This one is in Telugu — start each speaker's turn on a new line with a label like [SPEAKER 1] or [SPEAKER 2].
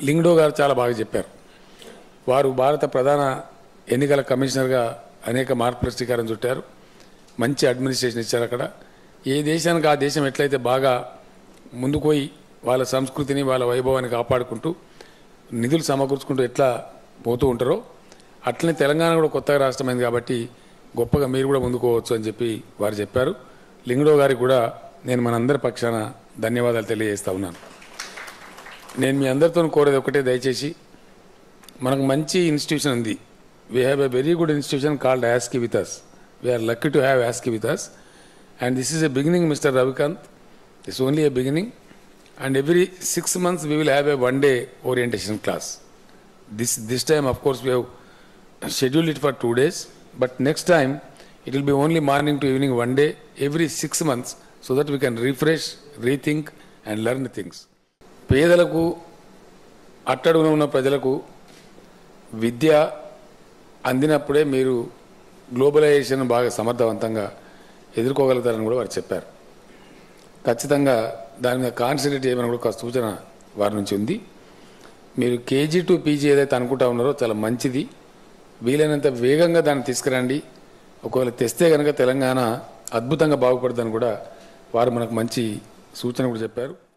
[SPEAKER 1] లింగ్డో గారు చాలా బాగా చెప్పారు. వారు భారత ప్రధాన ఎన్నికల కమిషనర్గా అనేక మార్పుల శ్రీకారం చుట్టారు. మంచి అడ్మినిస్ట్రేషన్ ఇచ్చారు. అక్కడ ఏ దేశానికి ఆ దేశం ఎట్లయితే బాగా ముందుకు పోయి వాళ్ళ సంస్కృతిని వాళ్ళ వైభవాన్ని కాపాడుకుంటూ నిధులు సమకూర్చుకుంటూ ఎట్లా పోతూ ఉంటారో అట్లనే తెలంగాణ కూడా కొత్తగా రాష్ట్రమైంది కాబట్టి గొప్పగా మీరు కూడా ముందుకోవచ్చు అని చెప్పి వారు చెప్పారు. లింగ్డో గారికి కూడా నేను మనందరి పక్షాన ధన్యవాదాలు తెలియజేస్తా ఉన్నాను. నేను మీ అందరితో కోరేది ఒకటే, దయచేసి మనకు మంచి ఇన్స్టిట్యూషన్ ఉంది. We have a very good institution called ASCI with us. We are lucky to have ASCI with us and this is a beginning, mister Ravikanth. This only a beginning and every 6 months we will have a one-day orientation class. This time of course we have scheduled it for 2 days, but next time it will be only morning to evening one day every 6 months so that we can refresh, rethink and learn things. పేదలకు అట్టడుగున ఉన్న ప్రజలకు విద్య అందినప్పుడే మీరు గ్లోబలైజేషన్ బాగా సమర్థవంతంగా ఎదుర్కోగలుగుతారని కూడా వారు చెప్పారు. ఖచ్చితంగా దాని మీద కాన్సన్ట్రేట్ చేయమని కూడా ఒక సూచన వారి నుంచి ఉంది. మీరు కేజీ టు పీజీ ఏదైతే అనుకుంటా ఉన్నారో చాలా మంచిది. వీలైనంత వేగంగా దాన్ని తీసుకురండి. ఒకవేళ తెస్తే కనుక తెలంగాణ అద్భుతంగా బాగుపడుతుందని కూడా వారు మనకు మంచి సూచన కూడా చెప్పారు.